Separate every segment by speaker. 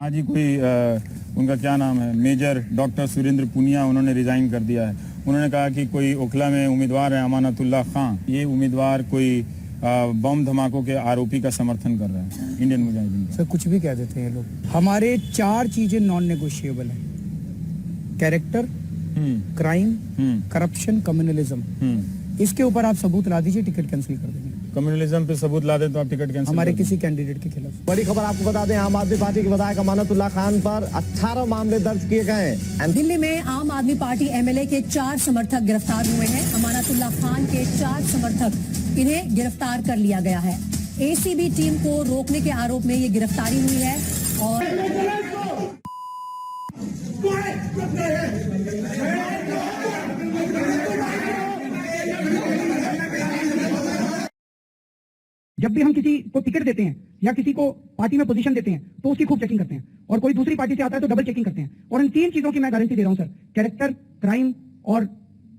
Speaker 1: हाँ जी, कोई उनका क्या नाम है, मेजर डॉक्टर सुरेंद्र पुनिया, उन्होंने रिजाइन कर दिया है। उन्होंने कहा कि कोई ओखला में उम्मीदवार है अमानतुल्लाह खान, ये उम्मीदवार कोई बम धमाकों के आरोपी का समर्थन कर रहा है इंडियन मुजाहिदीन का।
Speaker 2: सर कुछ भी कह देते हैं लोग। हमारे 4 चीजें नॉन नेगोशिएबल हैं: कैरेक्टर, क्राइम, करप्शन, कम्युनलिज्म। इसके ऊपर आप सबूत ला दीजिए, टिकट कैंसिल कर देंगे।
Speaker 1: कम्युनलिज्म पे सबूत ला दे तो आप टिकट कैंसिल
Speaker 2: हमारे किसी कैंडिडेट के खिलाफ।
Speaker 3: बड़ी खबर आपको बता दें, आम आदमी पार्टी के विधायक अमानतुल्लाह खान पर 18 मामले दर्ज किए गए हैं।
Speaker 4: दिल्ली में आम आदमी पार्टी एमएलए के 4 समर्थक गिरफ्तार हुए हैं। अमानतुल्लाह खान के 4 समर्थक, इन्हें गिरफ्तार कर लिया गया है। एसीबी टीम को रोकने के आरोप में ये गिरफ्तारी हुई है। और
Speaker 2: जब भी हम किसी को टिकट देते हैं या किसी को पार्टी में पोजीशन देते हैं तो उसकी खूब चेकिंग करते हैं, और कोई दूसरी पार्टी से आता है तो डबल चेकिंग करते हैं। और इन 3 चीजों की मैं गारंटी दे रहा हूं सर, कैरेक्टर, क्राइम और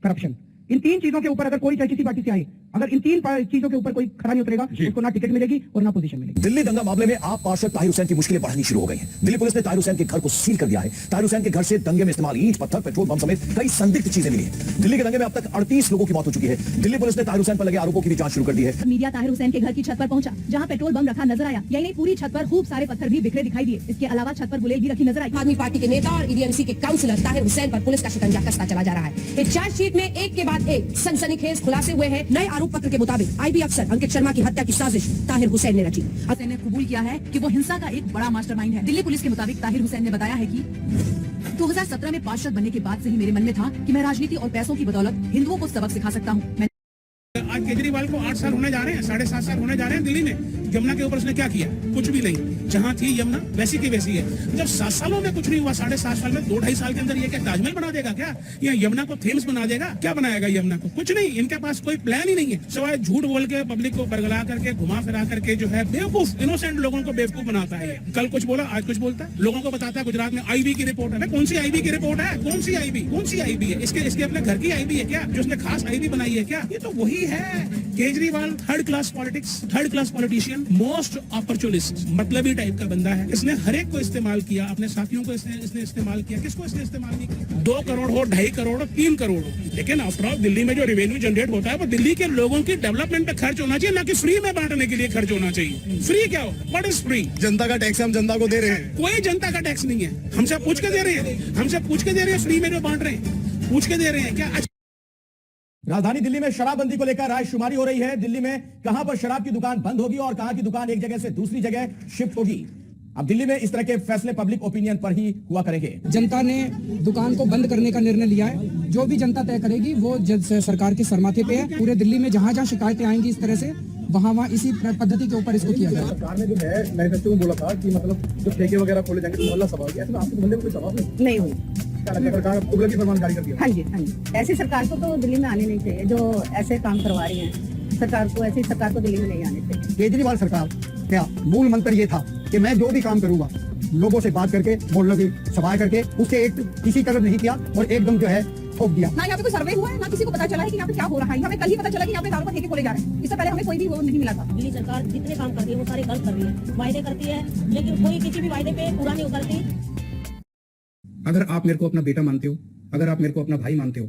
Speaker 2: करप्शन, इन 3 चीजों के ऊपर अगर कोई चाहे किसी पार्टी से आए, अगर इन 3 चीजों के ऊपर कोई खरा नहीं उतरेगा, उसको ना टिकट मिलेगी और ना पोजीशन मिलेगी।
Speaker 5: दिल्ली दंगा मामले में आप पार्षद ताहिर हुसैन की मुश्किलें बढ़नी शुरू हो गई हैं। दिल्ली पुलिस ने ताहिर हुसैन के घर को सील कर दिया है। ताहिर हुसैन के घर से दंगे में इस्तेमाल ईंट, पत्थर, पेट्रोल बम समेत कई संदिग्ध चीजें मिली हैं। दिल्ली के दंगे में अब तक 38 लोगों की मौत हो चुकी है। दिल्ली पुलिस ने ताहिर हुसैन पर लगे आरोपों की भी जांच शुरू कर दी है।
Speaker 4: मीडिया ताहिर हुसैन के घर की छत पर पहुंचा, जहां पेट्रोल बम रखा नजर आया। यही नहीं, पूरी छत पर खूब सारे पत्थर भी बिखरे दिखाई दिए। इसके अलावा छत पर बुलेट भी रखी नजर आई। आदमी पार्टी के नेता और ईडीएमसी के काउंसिलर ताहिर हुसैन पर पुलिस का शिकंजा कसता चला जा रहा है। इस चार्जशीट में एक के बाद एक सनसनीखेज खुलासे हुए हैं। नए आरोप पत्र के मुताबिक आईबी अफसर अंकित शर्मा की हत्या की साजिश ताहिर हुसैन ने रची। हुसैन ने कबूल किया है कि वो हिंसा का एक बड़ा मास्टरमाइंड है। दिल्ली पुलिस के मुताबिक ताहिर हुसैन ने बताया है कि 2017 में पार्षद बनने के बाद से ही मेरे मन में था कि मैं राजनीति और पैसों की बदौलत हिंदुओं को सबक सिखा सकता हूँ।
Speaker 6: आज केजरीवाल को 8 साल होने जा रहे हैं, 7.5 साल होने जा रहे हैं दिल्ली में। यमुना के ऊपर उसने क्या किया? कुछ भी नहीं। जहाँ थी यमुना वैसी की वैसी है। जब 7 सालों में कुछ नहीं हुआ, 7.5 साल में 2-2.5 साल के अंदर ये क्या ताजमहल बना देगा क्या? या यमुना को थेम्स बना देगा? क्या बनाएगा यमुना को? कुछ नहीं। इनके पास कोई प्लान ही नहीं है, सिवाय झूठ बोल के पब्लिक को बरगला करके, घुमा फिरा करके जो है बेवकूफ इनोसेंट लोगों को बेवकूफ बनाता है। कल कुछ बोला, आज कुछ बोलता है। लोगों को बताता है गुजरात में आईबी की रिपोर्ट है। कौन सी आईबी की रिपोर्ट है? कौन सी आईबी है? इसके अपने घर की आईबी है क्या, जो उसने खास आईबी बनाई है क्या? ये तो वही है Kejriwal. Third class politics, third class politician, most opportunist, मतलबी टाइप का बंदा है। इसने हर एक को इस्तेमाल किया, अपने साथियों को इसने इस्तेमाल किया। किसको इसने इस्तेमाल नहीं किया? 2 करोड़ हो, 2.5 करोड़ हो, 3 करोड़ हो, लेकिन आफ्टर ऑल दिल्ली में जो रेवेन्यू जनरेट होता है वो दिल्ली के लोगों की डेवलपमेंट पे खर्च होना चाहिए, ना कि फ्री में बांटने के लिए खर्च होना चाहिए। फ्री क्या हो? What is free?
Speaker 3: जनता का टैक्स हम जनता को दे रहे हैं।
Speaker 6: कोई जनता का टैक्स नहीं है। हमसे पूछ के दे रहे हैं, फ्री में जो बांट रहे हैं, पूछ के दे रहे हैं क्या?
Speaker 5: राजधानी दिल्ली में शराबबंदी को लेकर रायशुमारी हो रही है। दिल्ली में कहां पर शराब की दुकान बंद होगी और कहां की दुकान एक जगह से दूसरी जगह शिफ्ट होगी। अब दिल्ली में इस तरह के फैसले पब्लिक ओपिनियन पर ही हुआ करेंगे।
Speaker 2: जनता ने दुकान को बंद करने का निर्णय लिया है। जो भी जनता तय करेगी वो सरकार के सरमाथे पे है। पूरे दिल्ली में जहाँ जहाँ शिकायतें आएंगी इस तरह से, वहाँ इसी पद्धति के ऊपर इसको किया जाए।
Speaker 3: सरकार ने जो है मैनिफेस्टो में बोला था कि मतलब जो ठेके वगैरह खोले जाएंगे तो मोहल्ला सभा होगी, ऐसा आपके मोहल्ले में कोई सभा
Speaker 4: नहीं हुई।
Speaker 3: सरकार तुगलकी फरमान जारी कर दिया।
Speaker 4: हाँ जी। ऐसी सरकार को तो दिल्ली में आने नहीं चाहिए जो ऐसे काम करवा रही है। ऐसी सरकार को दिल्ली में नहीं आने चाहिए।
Speaker 2: केजरीवाल सरकार क्या मूल मंत्र ये था कि मैं जो भी काम करूंगा लोगों से बात करके, मोहल्लों की सभाएं करके, उससे एक किसी तरह नहीं किया और एकदम जो है ठोक दिया।
Speaker 4: ना यहाँ पे कोई सर्वे हुआ है, ना किसी को पता चला है कि यहाँ पे क्या हो रहा है। हमें कल ही पता चला कि यहाँ पे दारू के ठेके खोले जा रहे हैं। इससे पहले हमें कोई भी वो नहीं मिला था।
Speaker 7: दिल्ली सरकार जितने काम करती है वो सारे गलत कर रही है। वायदे करती है लेकिन कोई किसी भी वायदे पे पूरा नहीं उतरती।
Speaker 2: अगर आप मेरे को अपना बेटा मानते हो, अगर आप मेरे को अपना भाई मानते हो,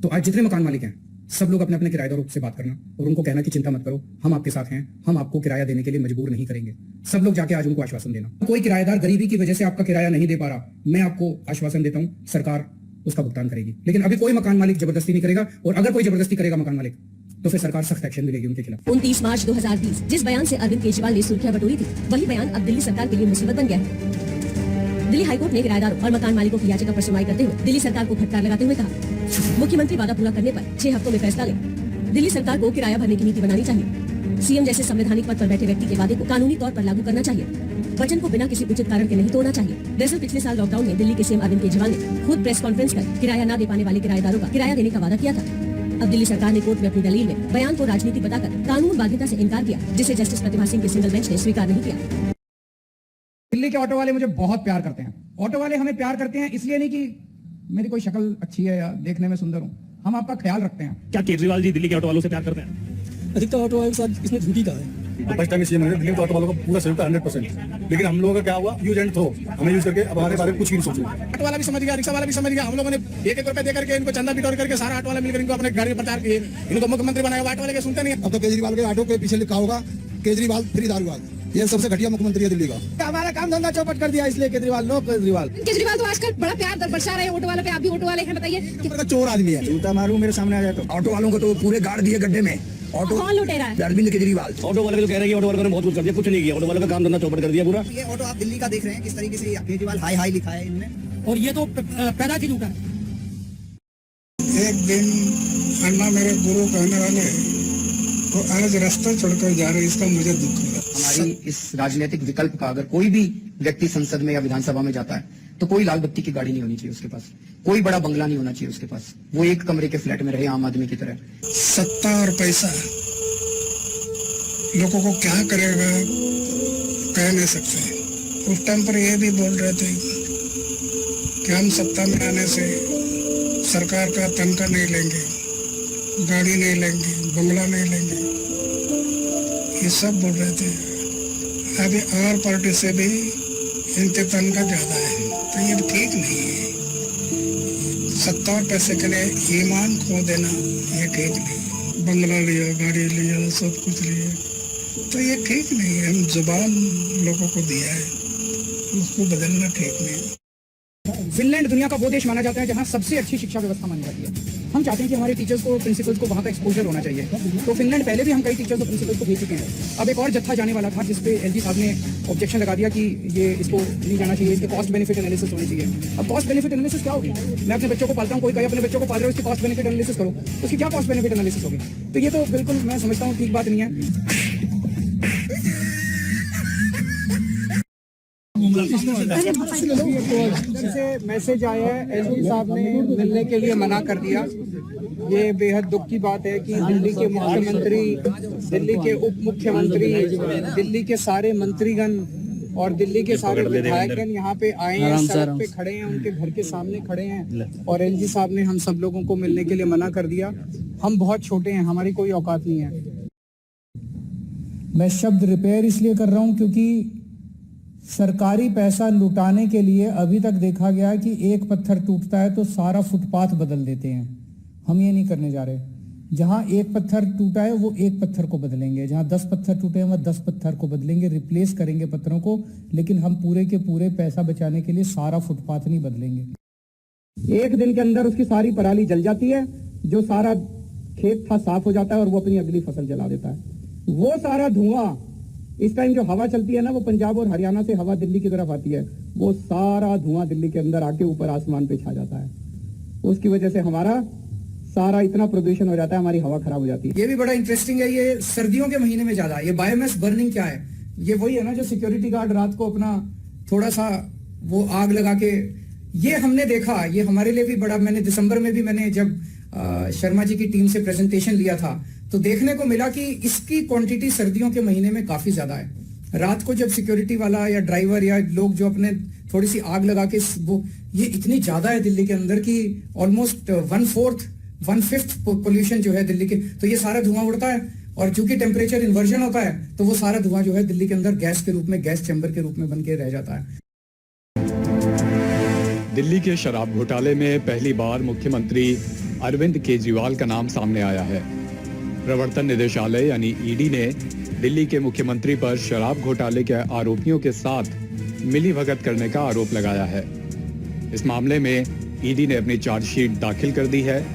Speaker 2: तो आज जितने मकान मालिक हैं सब लोग अपने अपने किराएदारों से बात करना और उनको कहना कि चिंता मत करो, हम आपके साथ हैं, हम आपको किराया देने के लिए मजबूर नहीं करेंगे। सब लोग जाके आज उनको आश्वासन देना। कोई किराएदार गरीबी की वजह से आपका किराया नहीं दे पा रहा, मैं आपको आश्वासन देता हूँ सरकार उसका भुगतान करेगी। लेकिन अभी कोई मकान मालिक जबरदस्ती नहीं करेगा, और अगर कोई जबरदस्ती करेगा मकान मालिक तो फिर सरकार सख्त एक्शन लेगी उनके खिलाफ।
Speaker 4: 29 मार्च 2020 जिस बयान से अरविंद केजरीवाल ने सुर्खियां बटोरी थी, वही बयान अब दिल्ली सरकार के लिए मुसीबत बन गया है। दिल्ली हाईकोर्ट ने किराएदारों और मकान मालिकों की याचिका पर सुनवाई करते हुए दिल्ली सरकार को फटकार लगाते हुए कहा, मुख्यमंत्री वादा पूरा करने पर 6 हफ्तों में फैसला ले। दिल्ली सरकार को किराया भरने की नीति बनानी चाहिए। सीएम जैसे संवैधानिक पद पर बैठे व्यक्ति के वादे को कानूनी तौर पर लागू करना चाहिए। वचन को बिना किसी उचित कारण के नहीं तोड़ना चाहिए। दरअसल पिछले साल लॉकडाउन में दिल्ली के सीएम अरविंद केजरीवाल ने खुद प्रेस कॉन्फ्रेंस कर किराया न दे पाने वाले किराएदारों का किराया देने का वादा किया था। अब दिल्ली सरकार ने कोर्ट में अपनी दलील में बयान को राजनीति बताकर कानून बाध्यता से इनकार किया, जिसे जस्टिस प्रतिभा सिंह के सिंगल बेंच ने स्वीकार नहीं किया।
Speaker 2: दिल्ली के ऑटो वाले मुझे बहुत प्यार करते हैं। ऑटो वाले हमें प्यार करते हैं इसलिए नहीं कि मेरी कोई शक्ल अच्छी है या देखने में सुंदर हूँ, हम आपका ख्याल रखते हैं।
Speaker 8: क्या केजरीवाल जी दिल्ली के ऑटो वालों से प्यार करते हैं?
Speaker 9: अधिकतर ऑटो वालों के साथ इसमें झूठी कहा है।
Speaker 8: तो फर्स्ट टाइम सीएम दिल्ली में तो ऑटो वालों का पूरा सहयोग था 100%। लेकिन हम लोगों का क्या हुआ, यूज एंड थ्रो, हमें यूज करके अब हमारे बारे में कुछ भी नहीं सोचो।
Speaker 6: ऑटो वाला भी समझ गया, रिक्शा वाला भी समझ गया। हम लोगों ने 1-1 रुपए दे करके इनको चंदा बिटोर करके सारा ऑटो वाला मिलकर इनको अपने गाड़ी में प्रचार किए, इनको मुख्यमंत्री बनाया। ऑटो वाले के सुनते नहीं।
Speaker 9: अब तो केजरीवाल के ऑटो के पीछे लिखा होगा केजरीवाल फ्री दारूबाज। ये सबसे घटिया मुख्यमंत्री है दिल्ली का।
Speaker 3: हमारा काम धंधा चौपट कर दिया, इसलिए केजरीवाल
Speaker 4: केजरीवाल तो आजकल बड़ा प्यार बरसा रहे हैं ऑटो वालों पे। आप भी ऑटो वाले हैं, बताइए।
Speaker 9: चोर आदमी है।
Speaker 3: जूता मारू मेरे सामने आ जाए तो।
Speaker 5: ऑटो वालों को तो पूरे गाड़ दिए गड्ढे में। ऑटो
Speaker 4: कौन लुटेरा है?
Speaker 5: अरविंद केजरीवाल।
Speaker 8: ऑटो वाले तो कह रहे हैं कि ऑटो वालों ने बहुत कुछ कर दिया, कुछ नहीं किया। ऑटो वालों का काम धंधा चौपट कर दिया पूरा।
Speaker 3: ये ऑटो आप दिल्ली का देख रहे हैं किस तरीके से केजरीवाल हाई हाई लिखा है इनने,
Speaker 2: और ये तो पैदा की लूटा है।
Speaker 10: एक दिन अन्ना मेरे गुरु कहने वाले तो आज रास्ता छोड़कर जा रहे, इसका मुझे दुख है।
Speaker 2: हमारी इस राजनीतिक विकल्प का अगर कोई भी व्यक्ति संसद में या विधानसभा में जाता है तो कोई लाल बत्ती की गाड़ी नहीं होनी चाहिए उसके पास, कोई बड़ा बंगला नहीं होना चाहिए उसके पास, वो एक कमरे के फ्लैट में रहे आम आदमी की तरह।
Speaker 10: सत्ता और पैसा लोगों को क्या करेगा कह नहीं सकते। उस टाइम पर ये भी बोल रहे थे कि हम सत्ता में आने से सरकार का तनख्वाह नहीं लेंगे, गाड़ी नहीं लेंगे, बंगला नहीं लेंगे, ये सब बोल रहे थे। अभी और पार्टी से भी इनके तनख्वाह ज्यादा है, तो ये ठीक नहीं है। सत्ता और पैसे के लिए ईमान खो देना ये ठीक नहीं। बंगला लिया, गाड़ी लिया, सब कुछ लिया, तो ये ठीक नहीं है। हम जुबान लोगों को दिया है, उसको बदलना ठीक नहीं है।
Speaker 2: फिनलैंड दुनिया का वो देश माना जाता है जहाँ सबसे अच्छी शिक्षा व्यवस्था मानी जाती है। हम चाहते हैं कि हमारे टीचर्स को, प्रिंसिपल्स को वहाँ का एक्सपोजर होना चाहिए। तो फिनलैंड पहले भी हम कई टीचर्स और प्रिंसिपल्स को भेज चुके हैं। अब एक और जत्था जाने वाला था जिसपे एलजी साहब ने ऑब्जेक्शन लगा दिया कि ये इसको नहीं जाना चाहिए, इसके कॉस्ट बेनिफिट एनालिसिस होनी चाहिए। अब कॉस्ट बेनिफिट एनालिसिस क्या होगी? मैं अपने बच्चों को पालता हूँ, कोई कहे अपने बच्चों को पाल रहे हो, इसकी कॉस्ट बेनिफिट एनालिसिस करो, उसकी क्या कॉस्ट बेनिफिट एनालिसिस होगी? तो ये तो बिल्कुल मैं समझता हूँ ठीक बात नहीं है। से मैसेज आया है, एलजी साहब ने मिलने के लिए मना कर दिया। ये बेहद दुख की बात है कि दिल्ली के मुख्यमंत्री, दिल्ली के उप मुख्यमंत्री, दिल्ली के सारे मंत्रीगण और दिल्ली के सारे विधायकगण यहाँ पे आए हैं, सड़क पे खड़े हैं, उनके घर के सामने खड़े हैं और एलजी साहब ने हम सब लोगों को मिलने के लिए मना कर दिया। हम बहुत छोटे हैं, हमारी कोई औकात नहीं है।
Speaker 11: मैं शब्द रिपेयर इसलिए कर रहा हूं क्योंकि सरकारी पैसा लुटाने के लिए अभी तक देखा गया कि एक पत्थर टूटता है तो सारा फुटपाथ बदल देते हैं। हम ये नहीं करने जा रहे। जहां एक पत्थर टूटा है वो एक पत्थर को बदलेंगे, जहां 10 पत्थर टूटे हैं वह 10 पत्थर को बदलेंगे, रिप्लेस करेंगे पत्थरों को। लेकिन हम पूरे के पूरे पैसा बचाने के लिए सारा फुटपाथ नहीं बदलेंगे।
Speaker 2: एक दिन के अंदर उसकी सारी पराली जल जाती है, जो सारा खेत था साफ हो जाता है और वो अपनी अगली फसल जला देता है। वो सारा धुआं इस टाइम जो हवा चलती है ना, वो पंजाब और हरियाणा से हवा दिल्ली की तरफ आती है, वो सारा धुआं दिल्ली के अंदर आके ऊपर आसमान पे छा जाता है। उसकी वजह से हमारा सारा इतना प्रदूषण हो जाता है, हमारी हवा खराब हो जाती है। ये भी बड़ा इंटरेस्टिंग है, ये सर्दियों के महीने में ज्यादा। ये बायोमास बर्निंग क्या है? ये वही है ना जो सिक्योरिटी गार्ड रात को अपना थोड़ा सा वो आग लगा के, ये हमने देखा, ये हमारे लिए भी बड़ा। मैंने दिसंबर में भी मैंने जब शर्मा जी की टीम से प्रेजेंटेशन लिया था तो देखने को मिला कि इसकी क्वांटिटी सर्दियों के महीने में काफी ज्यादा है। रात को जब सिक्योरिटी वाला या ड्राइवर या लोग जो अपने थोड़ी सी आग लगा के, वो ये इतनी ज्यादा है दिल्ली के अंदर कि ऑलमोस्ट 1/5 पोल्यूशन जो है दिल्ली के, तो ये सारा धुआं उड़ता है। और चूंकि टेम्परेचर इन्वर्जन होता है तो वो सारा धुआं जो है दिल्ली के अंदर गैस के रूप में, गैस चैम्बर के रूप में बन के रह जाता है।
Speaker 12: दिल्ली के शराब घोटाले में पहली बार मुख्यमंत्री अरविंद केजरीवाल का नाम सामने आया है। प्रवर्तन निदेशालय यानी ईडी ने दिल्ली के मुख्यमंत्री पर शराब घोटाले के आरोपियों के साथ मिलीभगत करने का आरोप लगाया है। इस मामले में ईडी ने अपनी चार्जशीट दाखिल कर दी है,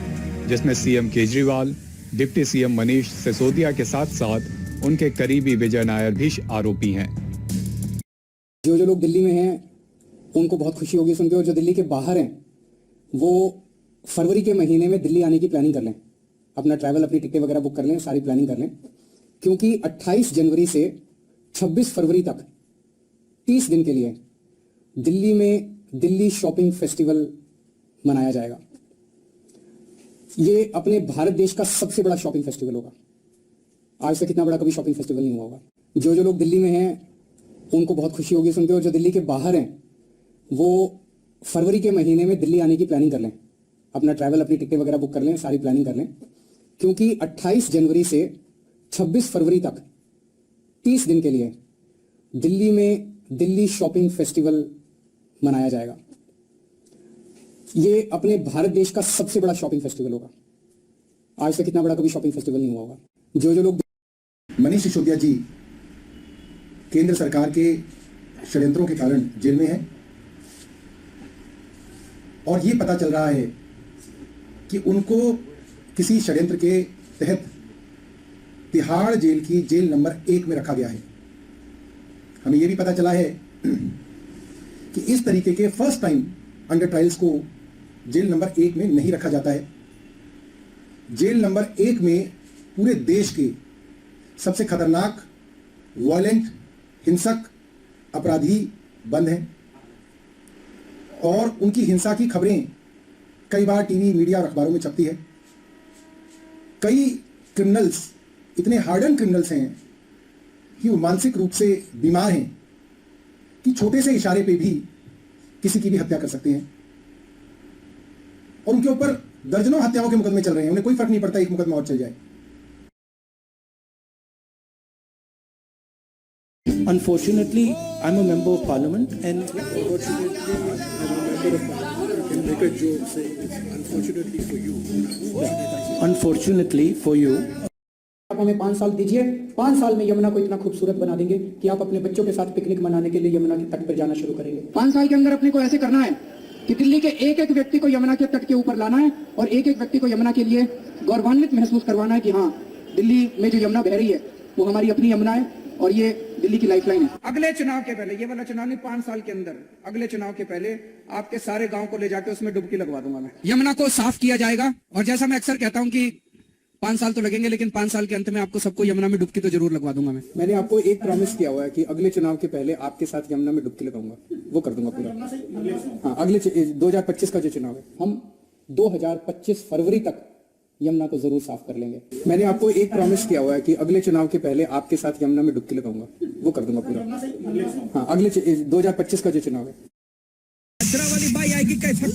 Speaker 12: जिसमें CM Kejriwal, deputy CM Manish Sisodia के साथ साथ उनके करीबी विजय नायर भी आरोपी हैं।
Speaker 2: जो लोग दिल्ली में हैं उनको बहुत खुशी होगी सुनकर, और जो दिल्ली के बाहर हैं वो फरवरी के महीने में दिल्ली आने की प्लानिंग कर लें, अपना ट्रैवल, अपनी टिकटें वगैरह बुक कर लें, सारी प्लानिंग कर लें। क्योंकि 28 जनवरी से 26 फरवरी तक 30 दिन के लिए दिल्ली में दिल्ली शॉपिंग फेस्टिवल मनाया जाएगा। ये अपने भारत देश का सबसे बड़ा शॉपिंग फेस्टिवल होगा। आज तक इतना बड़ा कभी शॉपिंग फेस्टिवल नहीं हुआ होगा। जो लोग दिल्ली में हैं उनको बहुत खुशी होगी सुनकर, और जो दिल्ली के बाहर हैं वो फरवरी के महीने में दिल्ली आने की प्लानिंग कर लें, अपना ट्रैवल, अपनी टिकटें वगैरह बुक कर लें, सारी प्लानिंग कर लें। क्योंकि 28 जनवरी से 26 फरवरी तक 30 दिन के लिए दिल्ली में दिल्ली शॉपिंग फेस्टिवल मनाया जाएगा। ये अपने भारत देश का सबसे बड़ा शॉपिंग फेस्टिवल होगा। आज तक इतना बड़ा कभी शॉपिंग फेस्टिवल नहीं हुआ होगा। जो लोग
Speaker 9: मनीष सिसोदिया जी केंद्र सरकार के षड्यंत्रों के कारण जेल में हैं और ये पता चल रहा है कि उनको किसी षड्यंत्र के तहत तिहाड़ जेल की जेल नंबर 1 में रखा गया है। हमें यह भी पता चला है कि इस तरीके के फर्स्ट टाइम अंडर ट्रायल्स को जेल नंबर 1 में नहीं रखा जाता है। जेल नंबर 1 में पूरे देश के सबसे खतरनाक, वायलेंट, हिंसक अपराधी बंद हैं और उनकी हिंसा की खबरें कई बार टीवी, मीडिया और अखबारों में छपती है। कई क्रिमिनल्स इतने हार्डन क्रिमिनल्स हैं कि वो मानसिक रूप से बीमार हैं कि छोटे से इशारे पे भी किसी की भी हत्या कर सकते हैं और उनके ऊपर दर्जनों हत्याओं के मुकदमे चल रहे हैं। उन्हें कोई फर्क नहीं पड़ता एक मुकदमा और चल जाए।
Speaker 11: Unfortunately, I'm a member of parliament and unfortunately, I'm a member of parliament. I can make a joke saying it's unfortunately for you. Unfortunately for you.
Speaker 2: आप हमें 5 साल दीजिए, 5 साल में यमुना को इतना खूबसूरत बना देंगे कि आप अपने बच्चों के साथ पिकनिक मनाने के लिए यमुना के तट पर जाना शुरू करेंगे। 5 साल के अंदर अपने को ऐसे करना है कि दिल्ली के एक एक व्यक्ति को यमुना के तट के ऊपर लाना है और एक एक व्यक्ति को यमुना के लिए गौरवान्वित महसूस करवाना है कि हाँ, दिल्ली में जो यमुना बह रही है वो हमारी अपनी यमुना है और ये दिल्ली की लाइफलाइन है। अगले चुनाव के पहले, ये वाला चुनाव नहीं, 5 साल के अंदर अगले चुनाव के पहले आपके सारे गांव को ले जाके उसमें डुबकी लगवा दूंगा मैं। यमुना को साफ किया जाएगा और जैसा मैं अक्सर कहता हूं कि 5 साल तो लगेंगे लेकिन 5 साल के अंत में आपको सबको यमुना में डुबकी तो जरूर लगवा दूंगा मैं। मैंने आपको एक प्रॉमिस किया हुआ है कि अगले चुनाव के पहले आपके साथ यमुना में डुबकी लगाऊंगा, वो कर दूंगा पूरा। हाँ, अगले 2025 का जो चुनाव है, हम 2025 फरवरी तक यमुना को जरूर साफ कर लेंगे। मैंने आपको एक प्रॉमिस किया हुआ है कि अगले चुनाव के पहले आपके साथ यमुना में डुबकी लगाऊंगा, वो कर दूंगा पूरा। हाँ, अगले 2025 का जो चुनाव है।
Speaker 6: वाली बाई आएगी कैसे?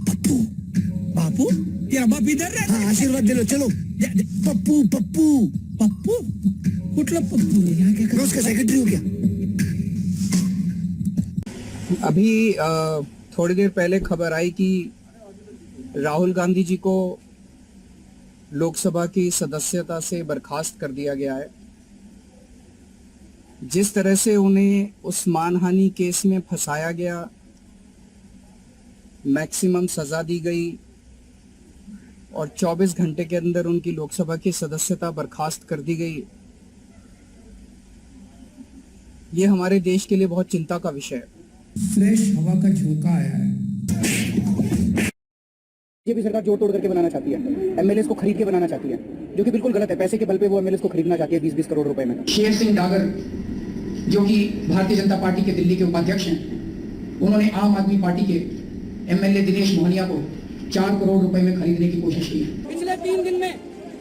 Speaker 6: पप्पू, बापू, तेरा बाप इधर है? हाँ, आशीर्वाद दे लो, चलो। पप्पू, पप्पू, पप्पू, कुठला पप्पू? यहाँ क्या कर? उसका सेक्रेटरी हो गया।
Speaker 2: अभी थोड़ी देर पहले खबर आई कि राहुल गांधी जी को लोकसभा की सदस्यता से बर्खास्त कर दिया गया है। जिस तरह से उन्हें उस मानहानि केस में फंसाया गया, मैक्सिमम सजा दी गई और 24 घंटे के अंदर उनकी लोकसभा की सदस्यता बर्खास्त कर दी गई, ये हमारे देश के लिए बहुत चिंता का विषय है।
Speaker 11: फ्रेश हवा का झोंका आया है।
Speaker 2: ये भी सरकार जोड़ तोड़ करके बनाना चाहती है, एमएलएस को खरीद के बनाना चाहती है, जो कि बिल्कुल गलत है। पैसे के बल पे वो एमएलएस को खरीदना चाहती है 20-20 करोड़ रुपए में। शेर सिंह डागर, जो कि भारतीय जनता पार्टी के दिल्ली के उपाध्यक्ष हैं, उन्होंने आम आदमी पार्टी के एमएलए दिनेश मोहनिया को 4 करोड़ रुपए में खरीदने की कोशिश की।
Speaker 7: पिछले 3 दिन में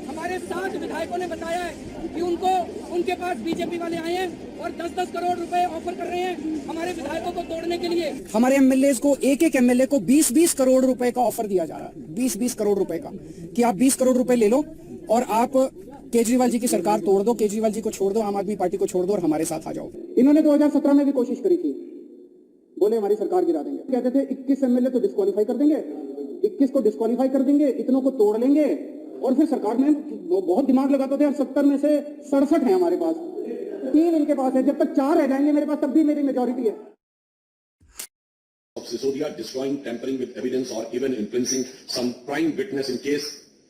Speaker 7: हमारे 7 विधायकों ने बताया है कि उनके पास बीजेपी वाले आए हैं और 10-10 करोड़ रुपए ऑफर कर रहे हैं हमारे विधायकों को तोड़ने के लिए।
Speaker 2: हमारे एमएलए को एक एमएलए को 20-20 करोड़ रुपए का ऑफर दिया जा रहा है, 20-20 करोड़ रुपए का, कि आप 20 करोड़ रुपए ले लो और आप केजरीवाल जी की सरकार तोड़ दो, केजरीवाल जी को छोड़ दो, आम आदमी पार्टी को छोड़ दो और हमारे साथ आ जाओ। इन्होंने 2017 में भी कोशिश करी थी, बोले हमारी सरकार गिरा देंगे। कहते थे 21 एमएलए तो डिस्क्वालीफाई कर देंगे, 21 को डिस्क्वालीफाई कर देंगे, इतनों को तोड़ लेंगे और फिर सरकार में वो बहुत दिमाग लगाते थे। 70 में से 67 है हमारे पास, 3 इनके पास है, जब तक 4 रह जाएंगे मेरे पास तब भी मेरी मेजॉरिटी है।
Speaker 13: Of Sisodia destroying, tampering with evidence or even influencing some prime witness in case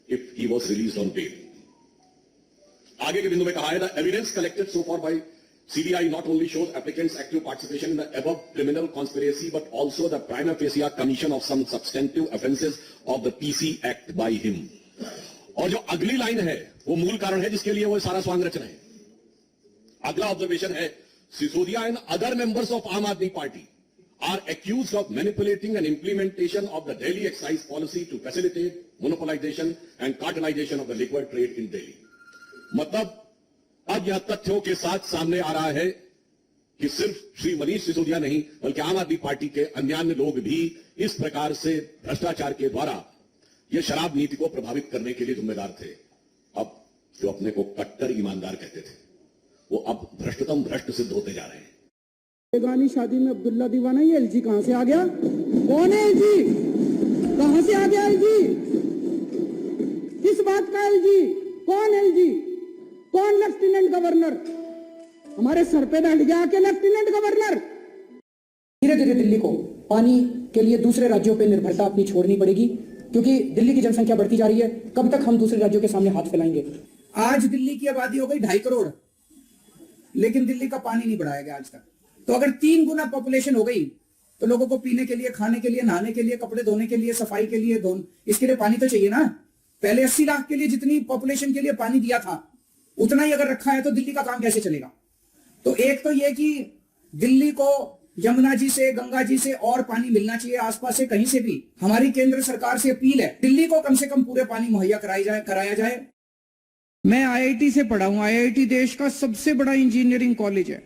Speaker 13: if he was released on bail. आगे के बिंदु में कहा है the evidence collected so far by CBI not only shows applicants' active participation in the above criminal conspiracy but also the prima facie commission of some substantive offences of the PC Act by him. और जो अगली line है वो मूल कारण है जिसके लिए वो सारा स्वांग रच रहे हैं। अगला ऑब्जर्वेशन है Sisodia and other members of आम आदमी party are accused of manipulating and implementation of the Delhi excise policy to facilitate monopolization and cartelization of the liquor trade in Delhi. मतलब अब यह तथ्यों के साथ सामने आ रहा है कि सिर्फ श्री मनीष सिसोदिया नहीं बल्कि आम आदमी पार्टी के अन्य लोग भी इस प्रकार से भ्रष्टाचार के द्वारा यह शराब नीति को प्रभावित करने के लिए जिम्मेदार थे। अब जो अपने को कट्टर ईमानदार कहते थे वो अब भ्रष्टतम भ्रष्ट सिद्ध होते जा रहे हैं।
Speaker 7: बेगानी शादी में अब्दुल्ला दीवाना, ये एलजी कहां से आ गया? कौन है एलजी? कहां से आ गया एलजी? किस बात का एलजी? कौन एलजी? कौन लेफ्टिनेंट गवर्नर? हमारे सर पे बैठ गया के लेफ्टिनेंट गवर्नर।
Speaker 2: धीरे धीरे दिल्ली को पानी के लिए दूसरे राज्यों पर निर्भरता अपनी छोड़नी पड़ेगी, क्योंकि दिल्ली की जनसंख्या बढ़ती जा रही है। कब तक हम दूसरे राज्यों के सामने हाथ फैलाएंगे? आज दिल्ली की आबादी हो गई 2.5 करोड़, लेकिन दिल्ली का पानी नहीं बढ़ाया गया आज तक। तो अगर 3 गुना पॉपुलेशन हो गई तो लोगों को पीने के लिए, खाने के लिए, नहाने के लिए, कपड़े धोने के लिए, सफाई के लिए, इसके लिए पानी तो चाहिए ना। पहले 80 लाख के लिए जितनी पॉपुलेशन के लिए पानी दिया था उतना ही अगर रखा है तो दिल्ली का काम कैसे चलेगा? तो एक तो यह कि दिल्ली को यमुना जी से, गंगा जी से और पानी मिलना चाहिए, आसपास से कहीं से भी। हमारी केंद्र सरकार से अपील है, दिल्ली को कम से कम पूरे पानी मुहैया कराया जाए।
Speaker 11: मैं आईआईटी से पढ़ा हूं। आईआईटी देश का सबसे बड़ा इंजीनियरिंग कॉलेज है।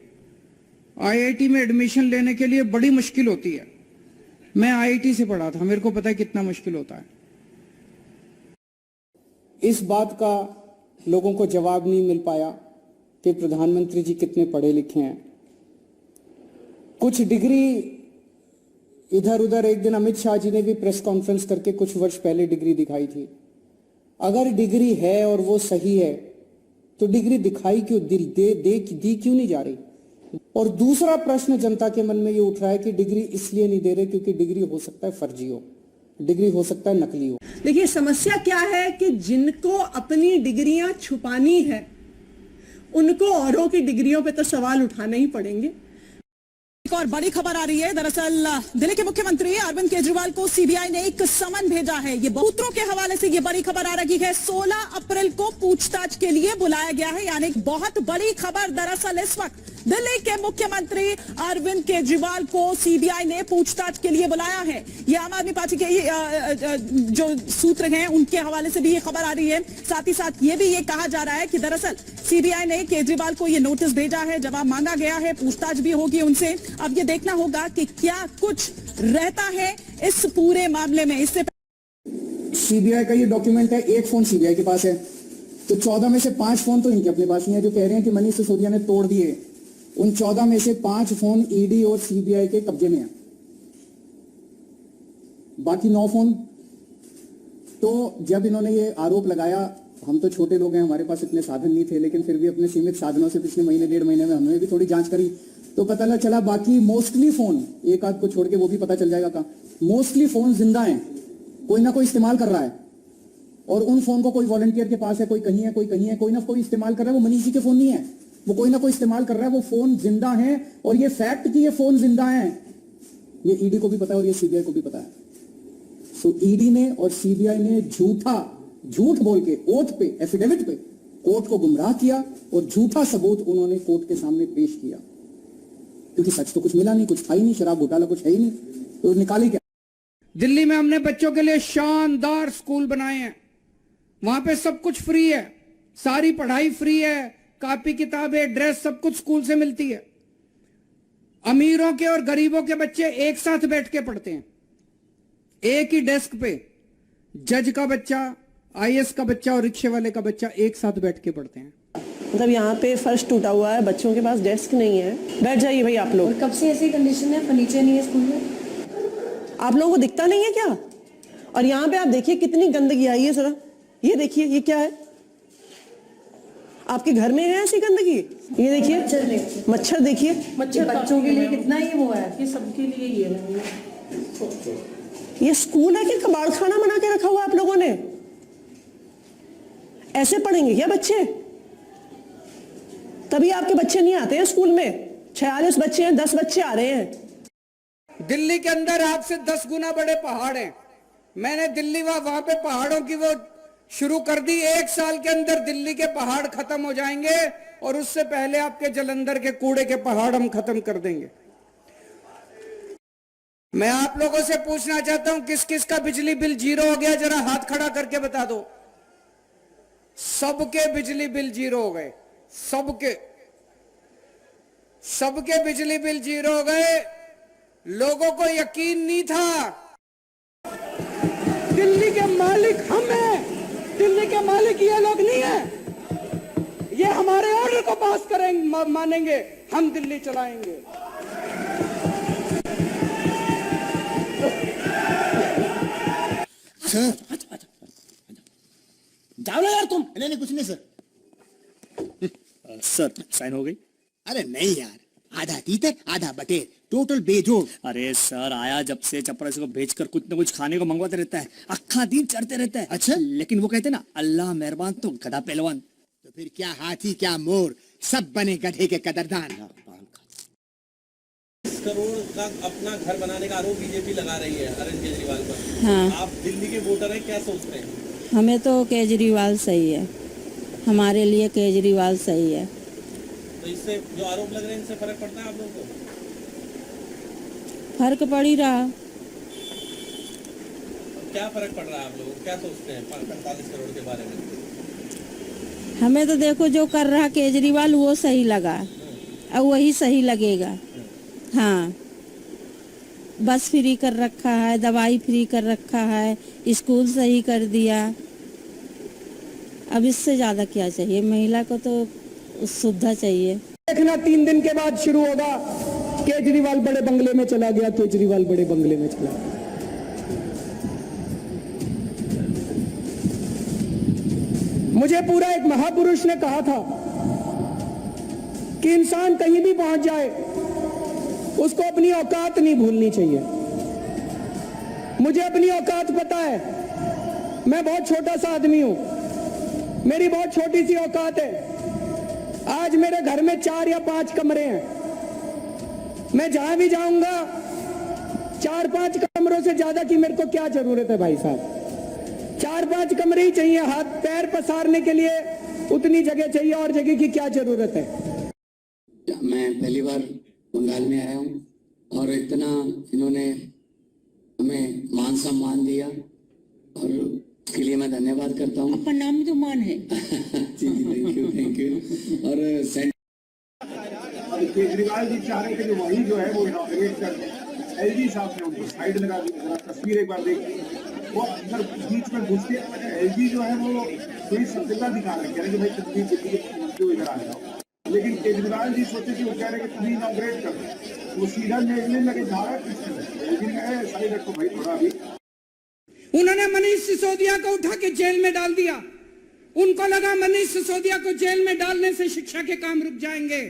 Speaker 11: आईआईटी में एडमिशन लेने के लिए बड़ी मुश्किल होती है। मैं आईआईटी से पढ़ा था, मेरे को पता है कितना मुश्किल होता है। इस बात का लोगों को जवाब नहीं मिल पाया कि प्रधानमंत्री जी कितने पढ़े लिखे हैं। कुछ डिग्री इधर उधर, एक दिन अमित शाह जी ने भी प्रेस कॉन्फ्रेंस करके कुछ वर्ष पहले डिग्री दिखाई थी। अगर डिग्री है और वो सही है तो डिग्री दिखाई क्यों, दी क्यों नहीं जा रही? और दूसरा प्रश्न जनता के मन में ये उठ रहा है कि डिग्री इसलिए नहीं दे रहे क्योंकि डिग्री हो सकता है फर्जी हो, डिग्री हो सकता है नकली हो।
Speaker 7: देखिए, समस्या क्या है कि जिनको अपनी डिग्रियां छुपानी है उनको औरों की डिग्रियों पे तो सवाल उठाने ही पड़ेंगे।
Speaker 14: एक और बड़ी खबर आ रही है। दरअसल दिल्ली के मुख्यमंत्री अरविंद केजरीवाल को सीबीआई ने एक समन भेजा है। ये सूत्रों के हवाले से ये बड़ी खबर आ रही है। 16 अप्रैल को पूछताछ के लिए बुलाया गया है, यानी बहुत बड़ी खबर। दरअसल इस वक्त दिल्ली के मुख्यमंत्री अरविंद केजरीवाल को सीबीआई ने पूछताछ के लिए बुलाया है। ये आम आदमी पार्टी के जो सूत्र हैं उनके हवाले से भी ये खबर आ रही है। साथ ही साथ ये भी ये कहा जा रहा है कि दरअसल सीबीआई ने केजरीवाल को ये नोटिस भेजा है, जवाब मांगा गया है, पूछताछ भी होगी उनसे। अब ये देखना होगा कि क्या कुछ रहता है इस पूरे मामले में। इससे
Speaker 2: सीबीआई का ये डॉक्यूमेंट है, एक फोन सीबीआई के पास है, तो 14 में से 5 फोन तो इनके अपने पास ही है। जो कह रहे हैं कि मनीष सिसोदिया ने तोड़ दिए, उन 14 में से 5 फोन ईडी और सीबीआई के कब्जे में है, बाकी 9 फोन। तो जब इन्होंने ये आरोप लगाया, हम तो छोटे लोग हैं, हमारे पास इतने साधन नहीं थे, लेकिन फिर भी अपने सीमित साधनों से पिछले महीने 1.5 महीने में हमने भी थोड़ी जांच करी, तो पता चला बाकी मोस्टली फोन, एक आध को छोड़ के वो भी पता चल जाएगा कहां, मोस्टली फोन जिंदा हैं, कोई ना कोई इस्तेमाल कर रहा है। और उन फोन को कोई वॉलंटियर के पास है, कोई कहीं है, कोई कहीं है, कोई ना कोई इस्तेमाल कर रहा है। वो मनीष जी के फोन नहीं है, वो कोई ना कोई इस्तेमाल कर रहा है। वो फोन जिंदा है, और ये फैक्ट कि ये फोन जिंदा है ये ईडी को भी पता है और ये सीबीआई को भी पता है। सो ईडी ने और सीबीआई ने झूठ बोल के ओथ पे, एफिडेविट पे कोर्ट को गुमराह किया, और झूठा सबूत उन्होंने कोर्ट के सामने पेश किया, क्योंकि सच तो कुछ मिला नहीं, कुछ था ही नहीं, शराब घोटाला कुछ है ही नहीं, तो निकाले क्या।
Speaker 11: दिल्ली में हमने बच्चों के लिए शानदार स्कूल बनाए हैं, वहां पे सब कुछ फ्री है, सारी पढ़ाई फ्री है, कॉपी किताबें, ड्रेस, सब कुछ स्कूल से मिलती है। अमीरों के और गरीबों के बच्चे एक साथ बैठ के पढ़ते हैं, एक ही डेस्क पे। जज का बच्चा, आईएएस का बच्चा और रिक्शे वाले का बच्चा एक साथ बैठ के पढ़ते हैं।
Speaker 7: मतलब यहाँ पे फर्श टूटा हुआ है, बच्चों के पास डेस्क नहीं है, बैठ जाइए भाई आप लोग। कब से ऐसी कंडीशन है, फर्नीचर नहीं है स्कूल में, आप लोगों को दिखता नहीं है क्या? और यहाँ पे आप देखिए कितनी गंदगी आई है, जरा ये देखिए, ये क्या है? आपके घर में है ऐसी गंदगी? ये देखिए मच्छर, देखिए मच्छर। बच्चों के लिए कितना ही वो है, ये सबके लिए ही है। ये स्कूल है कि कबाड़ खाना बना के रखा हुआ आप लोगों ने? ऐसे पढ़ेंगे क्या बच्चे? तभी आपके बच्चे नहीं आते हैं स्कूल में। 46 बच्चे हैं, 10 बच्चे आ रहे हैं।
Speaker 11: दिल्ली के अंदर आपसे 10 गुना बड़े पहाड़ हैं। मैंने दिल्ली वहां पे पहाड़ों की वो शुरू कर दी। 1 साल के अंदर दिल्ली के पहाड़ खत्म हो जाएंगे, और उससे पहले आपके जलंधर के कूड़े के पहाड़ हम खत्म कर देंगे। मैं आप लोगों से पूछना चाहता हूं, किस किस का बिजली बिल 0 हो गया, जरा हाथ खड़ा करके बता दो। सबके बिजली बिल 0 हो गए, सबके बिजली बिल 0 हो गए। लोगों को यकीन नहीं था।
Speaker 7: दिल्ली के मालिक हम हैं, दिल्ली के मालिक ये लोग नहीं है, ये हमारे और बिल को पास करेंगे, मानेंगे, हम दिल्ली चलाएंगे।
Speaker 15: सर जाओ ना यार तुम। नहीं नहीं कुछ नहीं सर।
Speaker 8: सर साइन हो गई?
Speaker 15: अरे नहीं यार, आधा तीतर आधा बटेर, टोटल बेजोड़।
Speaker 8: अरे सर आया जब से चपरासी को भेजकर कुछ न कुछ खाने को मंगवाते रहता है, अक्खा दिन चढ़ते रहता है।
Speaker 15: अच्छा,
Speaker 8: लेकिन वो कहते ना अल्लाह मेहरबान तो गधा पहलवान।
Speaker 15: तो फिर क्या हाथी क्या मोर, सब बने गधे के कदरदान।
Speaker 16: 20 करोड़ का अपना घर बनाने का आरोप बीजेपी लगा रही है अरविंद केजरीवाल पर।
Speaker 17: हाँ।
Speaker 16: आप दिल्ली के वोटर हैं, क्या सोचते हैं?
Speaker 17: हमें तो केजरीवाल सही है, हमारे लिए केजरीवाल सही है।
Speaker 16: तो इससे जो आरोप लग रहे हैं इनसे फर्क पड़ता है आप लोगों को?
Speaker 17: फर्क पड़ ही रहा।
Speaker 16: क्या फर्क पड़ रहा है आप लोगों को? क्या सोचते हैं 45 करोड़ के बारे में?
Speaker 17: हमें तो देखो जो कर रहा केजरीवाल वो सही लगा और वही सही लगेगा। हाँ, बस फ्री कर रखा है, दवाई फ्री कर रखा है, स्कूल सही कर दिया। अब इससे ज्यादा क्या चाहिए? महिला को तो सुविधा चाहिए।
Speaker 7: देखना 3 दिन के बाद शुरू होगा, केजरीवाल बड़े बंगले में चला गया, केजरीवाल बड़े बंगले में चला गया। मुझे पूरा एक महापुरुष ने कहा था कि इंसान कहीं भी पहुंच जाए उसको अपनी औकात नहीं भूलनी चाहिए। मुझे अपनी औकात पता है, मैं बहुत छोटा सा आदमी हूं, मेरी बहुत छोटी सी औकात है। आज मेरे घर में 4 या 5 कमरे हैं। मैं जहां भी जाऊंगा 4-5 कमरों से ज्यादा की मेरे को क्या जरूरत है भाई साहब? 4-5 कमरे ही चाहिए, हाथ पैर पसारने के लिए उतनी जगह चाहिए, और जगह की क्या जरूरत है?
Speaker 18: मैं पहली बार बंगाल में आया हूँ और इतना इन्होंने हमें मान सम्मान दिया और उसके लिए मैं धन्यवाद करता हूँ।
Speaker 17: आपका नाम तो मान है।
Speaker 18: जी थैंक यू। और
Speaker 9: केजरीवाल जी चाह रहे थे कि वही जो है वो इनॉग्रेट कर दें। एलजी साहब ने उनको साइड लगा दी। जरा तस्वीर एक बार देखिए, वो अंदर बीच में घुस के एलजी जो है वो थोड़ी सभ्यता दिखा रहे, कह रहे कि भाई दिल्ली के मुख्यमंत्री इधर आ जाओ। लेकिन केजरीवाल जी सोचे कि वो कह रहे कि तुम इनॉग्रेट कर दो, वो सीधा लेने लगे जा रहा है। एलजी ने साइड रखो भाई थोड़ा अभी।
Speaker 7: उन्होंने मनीष सिसोदिया को उठा के जेल में डाल दिया। उनको लगा मनीष सिसोदिया को जेल में डालने से शिक्षा के काम रुक जाएंगे।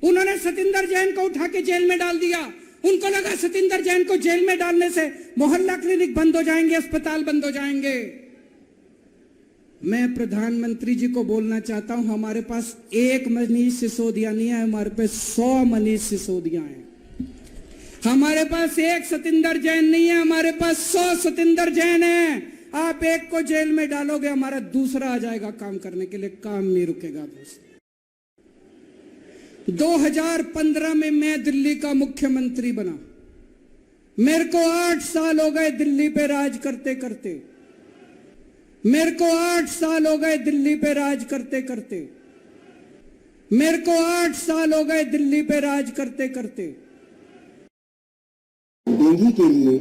Speaker 7: उन्होंने सतिंदर जैन को उठा के जेल में डाल दिया। उनको लगा सतिंदर जैन को जेल में डालने से मोहल्ला क्लिनिक बंद हो जाएंगे, अस्पताल बंद हो जाएंगे। मैं प्रधानमंत्री जी को बोलना चाहता हूं, हमारे पास एक मनीष सिसोदिया नहीं है, हमारे पास 100 मनीष सिसोदिया हैं। हमारे पास एक सतिंदर जैन नहीं है, हमारे पास 100 सतिंदर जैन है। आप एक को जेल में डालोगे, हमारा दूसरा आ जाएगा काम करने के लिए, काम नहीं रुकेगा। दोस्त 2015 में मैं दिल्ली का मुख्यमंत्री बना। मेरे को 8 साल हो गए दिल्ली पे राज करते करते। मेरे को 8 साल हो गए दिल्ली पे राज करते करते। मेरे को 8 साल हो गए दिल्ली पे राज करते करते।
Speaker 9: डेंगू के लिए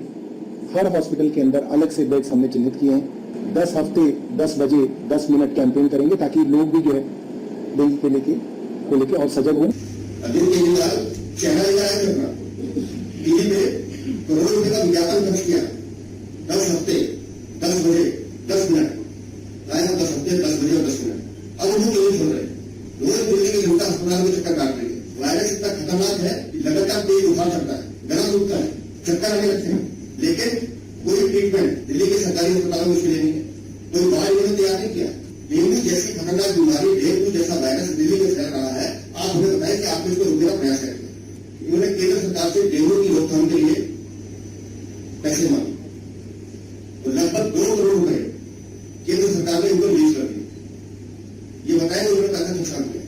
Speaker 9: हर हॉस्पिटल के अंदर अलग से बेड्स हमने चिन्हित किए हैं। 10 हफ्ते 10 बजे 10 मिनट कैंपेन करेंगे ताकि लोग भी जो है डेंगू को लेके और सजग हों।
Speaker 19: अरविंद केजरीवाल चेहरा दिखाया करना, दिल्ली में करोड़ों रुपए का विज्ञापन खर्च किया। 10 हफ्ते 10 बजे 10 मिनट, 10 हफ्ते 10 बजे और 10 मिनट। अब उनको नहीं सुन रहे, रोज दिल्ली के जनता अस्पताल में चक्कर काट रही है। वायरस इतना खतरनाक है कि लगातार तेज उठा सकता है, गला दुखता है, चक्कर आने लगते हैं, लेकिन कोई ट्रीटमेंट दिल्ली के सरकारी अस्पतालों में उसके लिए नहीं है। कोई दवाई उन्होंने तैयार नहीं किया। डेंगू जैसी खतरनाक बीमारी, डेंगू जैसा वायरस दिल्ली में फैल रहा है, आप हमें बताएं कि आप इसको रोकने का प्रयास करेंगे। इन्होंने केंद्र सरकार से डेंगू की रोकथाम के लिए पैसे मांगे, तो लगभग 2 करोड़ रुपए केंद्र सरकार ने इनको रिलीज कर दिए। ये बताएं उन्होंने पैसा नुकसान किया।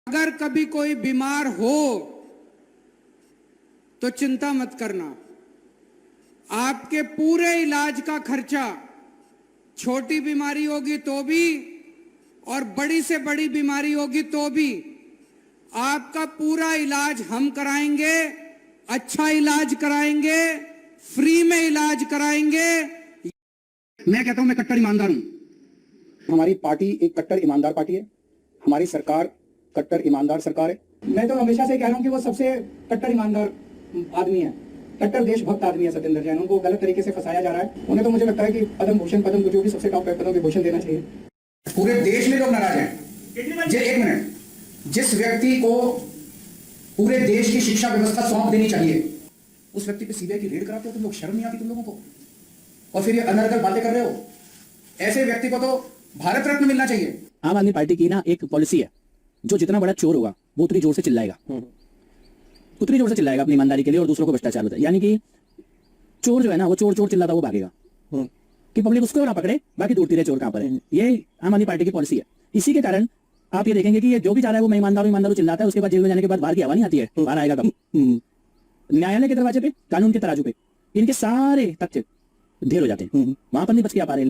Speaker 7: अगर कभी कोई बीमार हो तो चिंता मत करना, आपके पूरे इलाज का खर्चा, छोटी बीमारी होगी तो भी और बड़ी से बड़ी बीमारी होगी तो भी, आपका पूरा इलाज हम कराएंगे। अच्छा इलाज कराएंगे, फ्री में इलाज कराएंगे।
Speaker 2: मैं कहता हूं मैं कट्टर ईमानदार हूं। हमारी पार्टी एक कट्टर ईमानदार पार्टी है। हमारी सरकार कट्टर ईमानदार सरकार है। मैं तो हमेशा से कह रहा हूँ कि वो सबसे कट्टर ईमानदार आदमी है, कट्टर देशभक्त आदमी है सत्येंद्र जैन। उनको गलत तरीके से फंसाया जा रहा है। उन्हें तो मुझे लगता है कि पद्म भूषण पद्म जो भी सबसे टॉप पदों के भूषण देना चाहिए। पूरे देश में लोग नाराज हैं। एक मिनट, जिस व्यक्ति को पूरे देश की शिक्षा व्यवस्था सौंप देनी चाहिए उस व्यक्ति पे सीबीआई की रेड कराते हो तुम लोग? शर्म नहीं आती तुम लोगों को? और फिर ये अनर्गल बातें कर रहे हो। ऐसे व्यक्ति को तो भारत रत्न मिलना चाहिए।
Speaker 20: आम आदमी पार्टी की ना एक पॉलिसी है, जो जितना बड़ा चोर होगा वो उतनी जोर से चिल्लाएगा, उतनी जोर से चिल्लाएगा अपनी ईमानदारी के लिए और दूसरों को भ्रष्टाचार होता है। यानी कि चोर जो है ना वो चोर चोर चिल्लाता वो भागेगा कि पब्लिक उसको ना पकड़े, बाकी ढूंढती रहे चोर कहां पर है। ये आम आदमी पार्टी की पॉलिसी है। इसी के कारण आप ये देखेंगे कि ये जो भी चाह रहा है वो मैं ईमानदार चिल्लाता है, उसके बाद जेल में जाने के बाद बाहर की हवा नहीं आती है। बाहर आएगा कब? न्यायालय के दरवाजे पे, कानून के तराजू पे इनके सारे तथ्य ढेर हो जाते हैं। वहां पर नहीं बच के आ पा रहे।